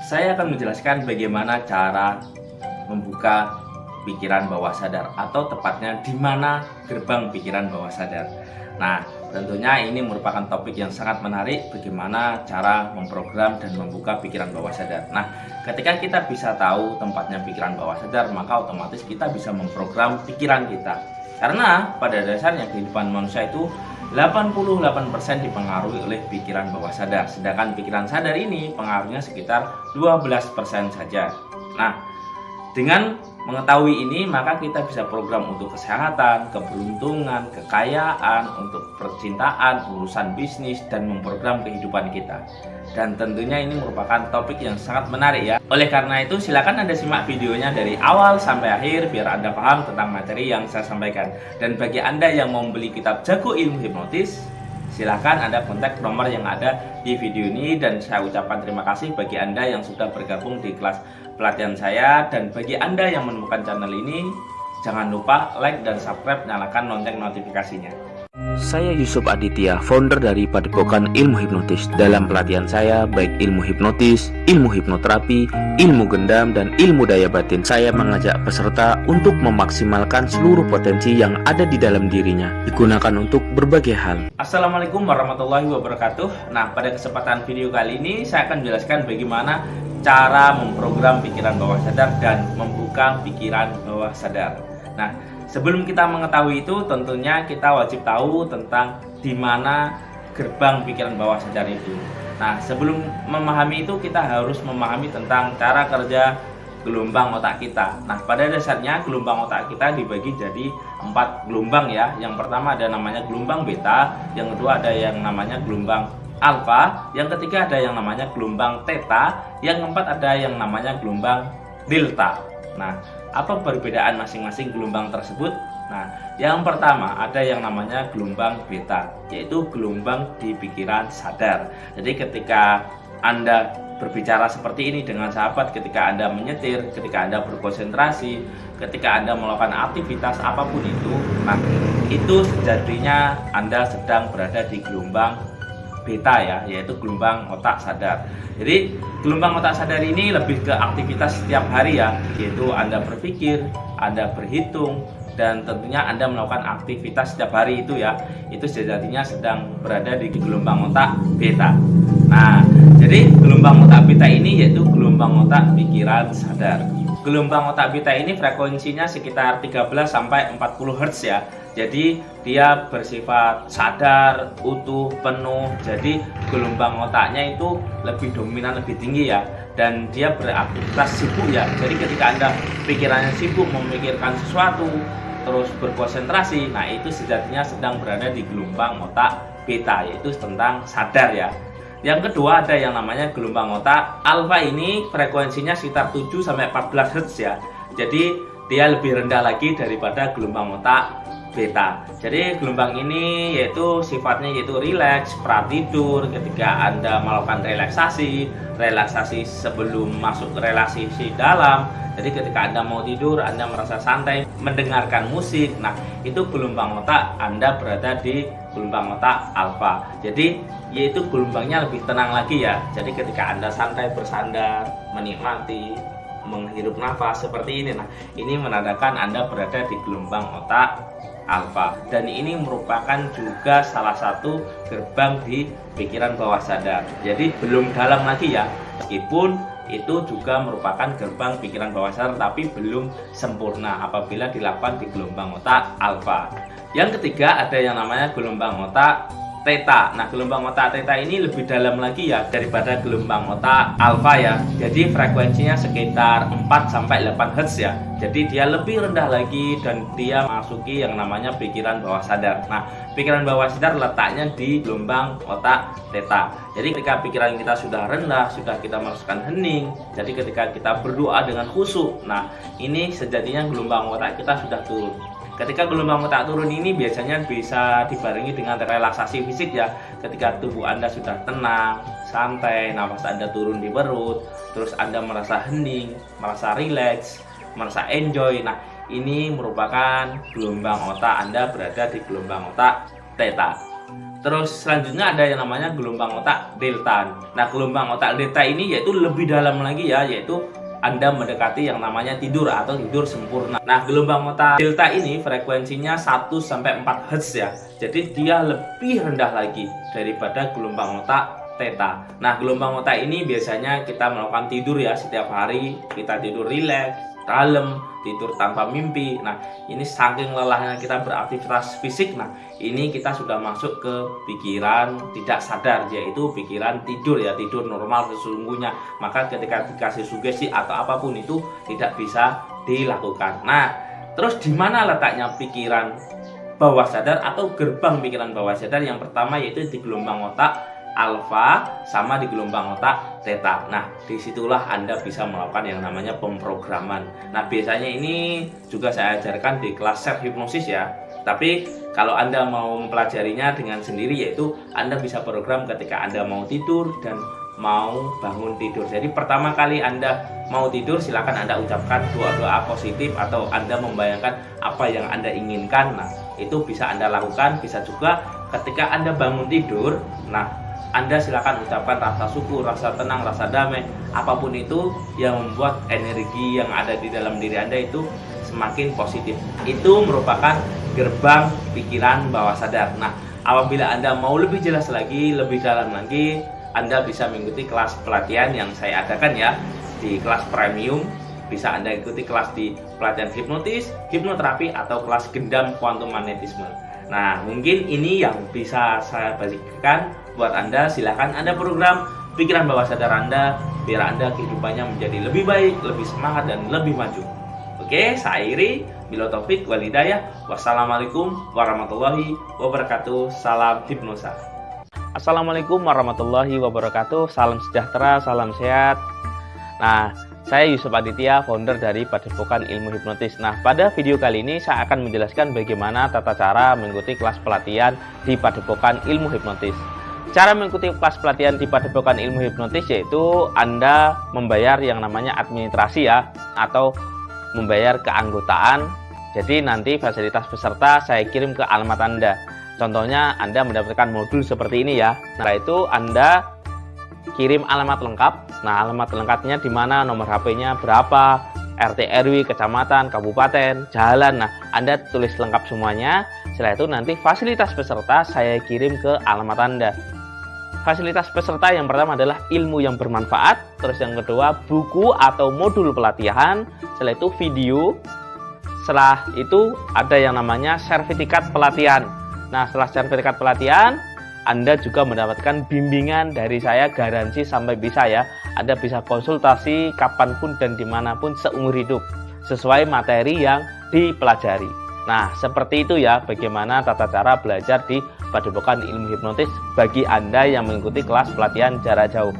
Saya akan menjelaskan bagaimana cara membuka pikiran bawah sadar, atau tepatnya di mana gerbang pikiran bawah sadar. Nah, tentunya ini merupakan topik yang sangat menarik, bagaimana cara memprogram dan membuka pikiran bawah sadar. Nah, ketika kita bisa tahu tempatnya pikiran bawah sadar, maka otomatis kita bisa memprogram pikiran kita. Karena pada dasarnya kehidupan manusia itu 88% dipengaruhi oleh pikiran bawah sadar, sedangkan pikiran sadar ini pengaruhnya sekitar 12% saja. Nah, dengan mengetahui ini, maka kita bisa program untuk kesehatan, keberuntungan, kekayaan, untuk percintaan, urusan bisnis, dan memprogram kehidupan kita. Dan tentunya ini merupakan topik yang sangat menarik ya. Oleh karena itu, silakan Anda simak videonya dari awal sampai akhir biar Anda paham tentang materi yang saya sampaikan. Dan bagi Anda yang mau membeli kitab Jago Ilmu Hipnotis, silakan Anda kontak nomor yang ada di video ini. Dan saya ucapkan terima kasih bagi Anda yang sudah bergabung di kelas pelatihan saya. Dan bagi Anda yang menemukan channel ini, jangan lupa like dan subscribe, nyalakan lonceng notifikasinya. Saya Yusuf Aditya, founder dari Padepokan Ilmu Hipnotis. Dalam pelatihan saya, baik ilmu hipnotis, ilmu hipnoterapi, ilmu gendam, dan ilmu daya batin, saya mengajak peserta untuk memaksimalkan seluruh potensi yang ada di dalam dirinya, digunakan untuk berbagai hal. Assalamualaikum warahmatullahi wabarakatuh. Nah, pada kesempatan video kali ini saya akan menjelaskan bagaimana cara memprogram pikiran bawah sadar dan membuka pikiran bawah sadar. Nah, sebelum kita mengetahui itu, tentunya kita wajib tahu tentang di mana gerbang pikiran bawah sadar itu. Nah, sebelum memahami itu, kita harus memahami tentang cara kerja gelombang otak kita. Nah, pada dasarnya gelombang otak kita dibagi jadi 4 gelombang ya. Yang pertama ada namanya gelombang beta, yang kedua ada yang namanya gelombang alfa, yang ketiga ada yang namanya gelombang theta, yang keempat ada yang namanya gelombang delta. Nah, apa perbedaan masing-masing gelombang tersebut? Nah, yang pertama ada yang namanya gelombang beta, yaitu gelombang di pikiran sadar. Jadi ketika Anda berbicara seperti ini dengan sahabat, ketika Anda menyetir, ketika Anda berkonsentrasi, ketika Anda melakukan aktivitas apapun itu, nah itu sejatinya Anda sedang berada di gelombang beta ya, yaitu gelombang otak sadar. Jadi gelombang otak sadar ini lebih ke aktivitas setiap hari ya, yaitu Anda berpikir, Anda berhitung, dan tentunya Anda melakukan aktivitas setiap hari itu ya, itu sejatinya sedang berada di gelombang otak beta. Nah, jadi gelombang otak beta ini yaitu gelombang otak pikiran sadar. Gelombang otak beta ini frekuensinya sekitar 13 sampai 40 Hz ya. Jadi dia bersifat sadar, utuh, penuh. Jadi gelombang otaknya itu lebih dominan, lebih tinggi ya. Dan dia beraktivitas sibuk ya. Jadi ketika Anda pikirannya sibuk memikirkan sesuatu, terus berkonsentrasi, nah itu sejatinya sedang berada di gelombang otak beta, yaitu tentang sadar ya. Yang kedua ada yang namanya gelombang otak alfa, ini frekuensinya sekitar 7 sampai 14 Hz ya. Jadi dia lebih rendah lagi daripada gelombang otak beta. Jadi gelombang ini yaitu sifatnya yaitu rileks, pratidur, ketika Anda melakukan relaksasi sebelum masuk ke relaksasi dalam. Jadi ketika Anda mau tidur, Anda merasa santai mendengarkan musik. Nah, itu gelombang otak Anda berada di gelombang otak alfa. Jadi yaitu gelombangnya lebih tenang lagi ya. Jadi ketika Anda santai bersandar, menikmati, menghirup nafas seperti ini, nah ini menandakan Anda berada di gelombang otak alfa. Dan ini merupakan juga salah satu gerbang di pikiran bawah sadar. Jadi belum dalam lagi ya, meskipun itu juga merupakan gerbang pikiran bawah sadar, tapi belum sempurna apabila dilakukan di gelombang otak alfa. Yang ketiga ada yang namanya gelombang otak theta. Nah, gelombang otak theta ini lebih dalam lagi ya daripada gelombang otak alfa ya. Jadi frekuensinya sekitar 4 sampai 8 Hz ya. Jadi dia lebih rendah lagi dan dia masuki yang namanya pikiran bawah sadar. Nah, pikiran bawah sadar letaknya di gelombang otak theta. Jadi ketika pikiran kita sudah rendah, sudah kita masukkan hening. Jadi ketika kita berdoa dengan khusyuk, nah ini sejatinya gelombang otak kita sudah turun. Ketika gelombang otak turun ini biasanya bisa dibarengi dengan relaksasi fisik ya. Ketika tubuh Anda sudah tenang, santai, nafas Anda turun di perut, terus Anda merasa hening, merasa rileks, merasa enjoy. Nah, ini merupakan gelombang otak Anda berada di gelombang otak theta. Terus selanjutnya ada yang namanya gelombang otak delta. Nah, gelombang otak delta ini yaitu lebih dalam lagi ya, yaitu Anda mendekati yang namanya tidur atau tidur sempurna. Nah, gelombang otak delta ini frekuensinya 1 sampai 4 Hz ya. Jadi dia lebih rendah lagi daripada gelombang otak theta. Nah, gelombang otak ini biasanya kita melakukan tidur ya setiap hari, kita tidur rileks, kalem, tidur tanpa mimpi. Nah, ini saking lelahnya kita beraktivitas fisik. Nah, ini kita sudah masuk ke pikiran tidak sadar, yaitu pikiran tidur ya, tidur normal sesungguhnya. Maka ketika dikasih sugesti atau apapun itu tidak bisa dilakukan. Nah, terus di mana letaknya pikiran bawah sadar atau gerbang pikiran bawah sadar? Yang pertama yaitu di gelombang otak alfa sama di gelombang otak theta. Nah, disitulah Anda bisa melakukan yang namanya pemrograman. Nah, biasanya ini juga saya ajarkan di kelas self hipnosis ya. Tapi kalau Anda mau mempelajarinya dengan sendiri, yaitu Anda bisa program ketika Anda mau tidur dan mau bangun tidur. Jadi pertama kali Anda mau tidur, silakan Anda ucapkan doa-doa positif atau Anda membayangkan apa yang Anda inginkan. Nah, itu bisa Anda lakukan. Bisa juga ketika Anda bangun tidur, nah Anda silakan ucapkan rasa syukur, rasa tenang, rasa damai, apapun itu yang membuat energi yang ada di dalam diri Anda itu semakin positif. Itu merupakan gerbang pikiran bawah sadar. Nah, apabila Anda mau lebih jelas lagi, lebih dalam lagi, Anda bisa mengikuti kelas pelatihan yang saya adakan ya di kelas premium. Bisa Anda ikuti kelas di pelatihan hipnotis, hipnoterapi, atau kelas gendam kuantum magnetisme. Nah, mungkin ini yang bisa saya bagikan buat Anda. Silahkan Anda program pikiran bawah sadar Anda biar Anda kehidupannya menjadi lebih baik, lebih semangat, dan lebih maju. Oke, saya akhiri. Bila taufik wal hidayah. Wassalamualaikum warahmatullahi wabarakatuh. Salam hipnosa. Assalamualaikum warahmatullahi wabarakatuh. Salam sejahtera, salam sehat. Nah, saya Yusuf Aditya, founder dari Padepokan Ilmu Hipnotis. Nah, pada video kali ini saya akan menjelaskan bagaimana tata cara mengikuti kelas pelatihan di Padepokan Ilmu Hipnotis. Cara mengikuti kelas pelatihan di Padepokan Ilmu Hipnotis yaitu Anda membayar yang namanya administrasi ya, atau membayar keanggotaan. Jadi nanti fasilitas peserta saya kirim ke alamat Anda. Contohnya Anda mendapatkan modul seperti ini ya. Nah, itu Anda kirim alamat lengkap. Nah, alamat lengkapnya di mana, nomor HP-nya berapa, RT RW, kecamatan, kabupaten, jalan. Nah, Anda tulis lengkap semuanya. Setelah itu nanti fasilitas peserta saya kirim ke alamat Anda. Fasilitas peserta yang pertama adalah ilmu yang bermanfaat, terus yang kedua buku atau modul pelatihan, setelah itu video, setelah itu ada yang namanya sertifikat pelatihan. Nah, setelah sertifikat pelatihan, Anda juga mendapatkan bimbingan dari saya, garansi sampai bisa ya. Anda bisa konsultasi kapanpun dan dimanapun seumur hidup, sesuai materi yang dipelajari. Nah, seperti itu ya bagaimana tata cara belajar di Padepokan Ilmu Hipnotis bagi Anda yang mengikuti kelas pelatihan jarak jauh.